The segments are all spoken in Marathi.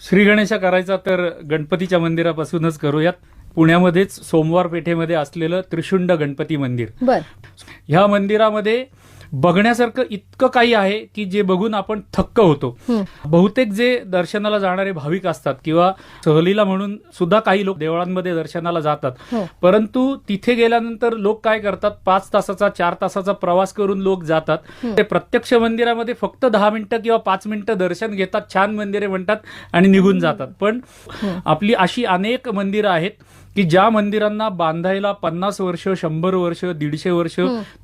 श्री गणेशा करायचा तर गणपतीच्या मंदिरापासूनच करूयात. पुण्यामध्येच सोमवार पेठेमध्ये असलेलं त्रिशुंड गणपती मंदिर. बर. ह्या मंदिरामध्ये बघण्यासारखं इतकं काही आहे की जे बघून आपण थक्क होतो. बहुतेक जे दर्शनाला जाणारे भाविक असतात किंवा सहलीला म्हणून सुद्धा काही लोक देवळांमध्ये दर्शनाला जातात, परंतु तिथे गेल्यानंतर लोक काय करतात, 5 तासाचा 4 तासाचा प्रवास करून लोक जातात. ते प्रत्यक्ष मंदिरामध्ये फक्त 10 मिनिटं किंवा 5 मिनिटं दर्शन घेतात, छान मंदिरे म्हणतात आणि निघून जातात. पण आपली अशी अनेक मंदिरं आहेत की ज्या मंदिरांना बांधायला 50 वर्ष, 100 वर्ष, 150 वर्ष,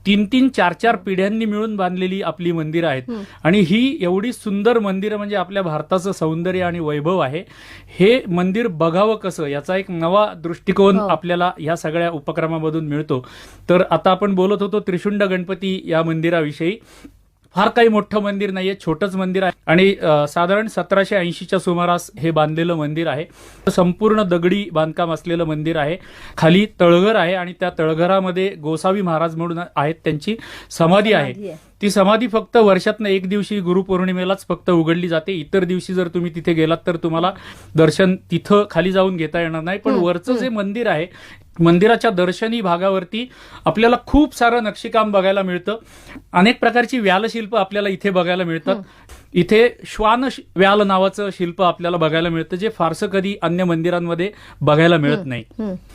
3-3, 4-4 पिढ्यांनी मिळून बांधलेली आपली मंदिरं आहेत. आणि ही एवढी सुंदर मंदिरं म्हणजे आपल्या भारताचं सौंदर्य आणि वैभव आहे. हे मंदिर बघावं कसं याचा एक नवा दृष्टिकोन आपल्याला या सगळ्या उपक्रमामधून मिळतो. तर आता आपण बोलत होतो त्रिशुंड गणपती या मंदिराविषयी. फार काही मोठं मंदिर नाहीये, छोटंच मंदिर आहे आणि साधारण 1780च्या सुमारास हे बांधलेलं मंदिर आहे. संपूर्ण दगडी बांधकाम असलेलं मंदिर आहे. खाली तळघर आहे आणि त्या तळघरामध्ये गोसावी महाराज म्हणून आहेत, त्यांची समाधी आहे. ती समाधी फक्त वर्षातनं एक दिवशी गुरुपौर्णिमेलाच फक्त उघडली जाते. इतर दिवशी जर तुम्ही तिथे गेलात तर तुम्हाला दर्शन तिथं खाली जाऊन घेता येणार नाही. पण वरचं जे मंदिर आहे, मंदिराच्या दर्शनी भागावरती आपल्याला खूप सारं नक्षीकाम बघायला मिळतं. अनेक प्रकारची व्यालशिल्प आपल्याला इथे बघायला मिळतात. इथे श्वान व्याल नावाचं शिल्प आपल्याला बघायला मिळतं, जे फारसं कधी अन्य मंदिरांमध्ये बघायला मिळत नाही.